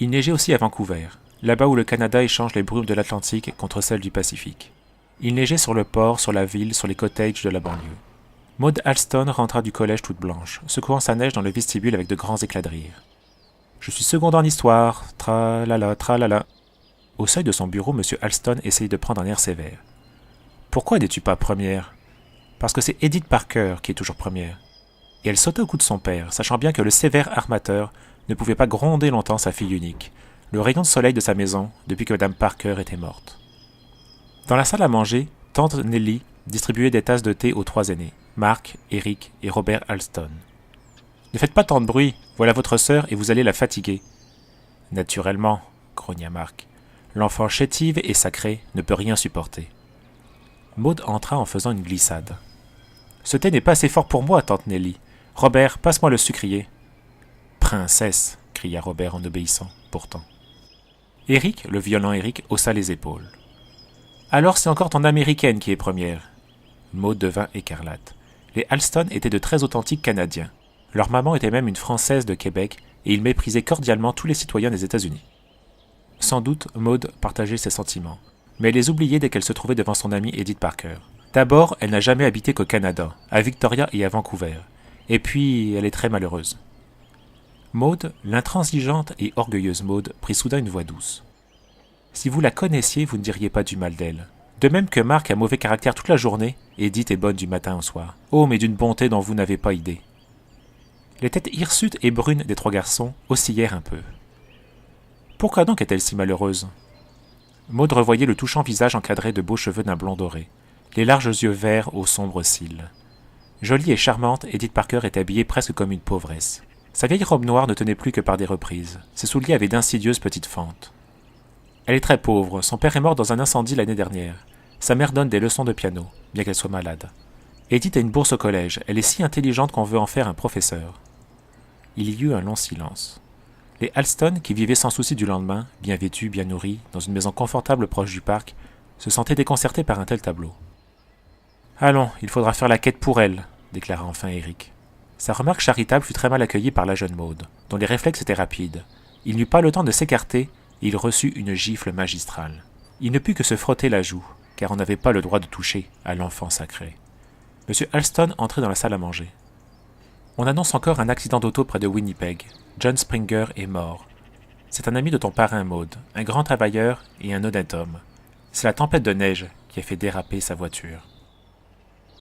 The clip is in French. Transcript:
Il neigeait aussi à Vancouver, là-bas où le Canada échange les brumes de l'Atlantique contre celles du Pacifique. Il neigeait sur le port, sur la ville, sur les cottages de la banlieue. Maud Alston rentra du collège toute blanche, secouant sa neige dans le vestibule avec de grands éclats de rire. « Je suis seconde en histoire, tra-la-la, tra-la-la. » Au seuil de son bureau, M. Alston essayait de prendre un air sévère. « Pourquoi n'es-tu pas première ?»« Parce que c'est Edith Parker qui est toujours première. » Et elle sauta au cou de son père, sachant bien que le sévère armateur ne pouvait pas gronder longtemps sa fille unique, le rayon de soleil de sa maison depuis que Mme Parker était morte. Dans la salle à manger, tante Nellie distribuait des tasses de thé aux trois aînés, Mark, Eric et Robert Alston. « Ne faites pas tant de bruit, voilà votre sœur et vous allez la fatiguer. »« Naturellement, » grogna Mark. « L'enfant chétive et sacré ne peut rien supporter. » Maud entra en faisant une glissade. « Ce thé n'est pas assez fort pour moi, tante Nellie. Robert, passe-moi le sucrier. »« Princesse !» cria Robert en obéissant, pourtant. Eric, le violent Eric, haussa les épaules. « Alors c'est encore ton américaine qui est première. » Maud devint écarlate. Les Alston étaient de très authentiques Canadiens. Leur maman était même une Française de Québec et ils méprisaient cordialement tous les citoyens des États-Unis. Sans doute, Maud partageait ses sentiments, mais elle les oubliait dès qu'elle se trouvait devant son amie Edith Parker. D'abord, elle n'a jamais habité qu'au Canada, à Victoria et à Vancouver. Et puis, elle est très malheureuse. Maud, l'intransigeante et orgueilleuse Maud, prit soudain une voix douce. Si vous la connaissiez, vous ne diriez pas du mal d'elle. De même que Marc a mauvais caractère toute la journée, Edith est bonne du matin au soir. Oh, mais d'une bonté dont vous n'avez pas idée. Les têtes hirsutes et brunes des trois garçons oscillèrent un peu. Pourquoi donc est-elle si malheureuse? Maud revoyait le touchant visage encadré de beaux cheveux d'un blond doré, les larges yeux verts aux sombres cils. Jolie et charmante, Edith Parker était habillée presque comme une pauvresse. Sa vieille robe noire ne tenait plus que par des reprises. Ses souliers avaient d'insidieuses petites fentes. Elle est très pauvre. Son père est mort dans un incendie l'année dernière. Sa mère donne des leçons de piano, bien qu'elle soit malade. Edith a une bourse au collège. Elle est si intelligente qu'on veut en faire un professeur. Il y eut un long silence. Les Alston, qui vivaient sans souci du lendemain, bien vêtus, bien nourris, dans une maison confortable proche du parc, se sentaient déconcertés par un tel tableau. « Allons, il faudra faire la quête pour elle, » déclara enfin Eric. Sa remarque charitable fut très mal accueillie par la jeune Maud, dont les réflexes étaient rapides. Il n'eut pas le temps de s'écarter, et il reçut une gifle magistrale. Il ne put que se frotter la joue, car on n'avait pas le droit de toucher à l'enfant sacré. M. Alston entrait dans la salle à manger. On annonce encore un accident d'auto près de Winnipeg. John Springer est mort. C'est un ami de ton parrain, Maud, un grand travailleur et un honnête homme. C'est la tempête de neige qui a fait déraper sa voiture.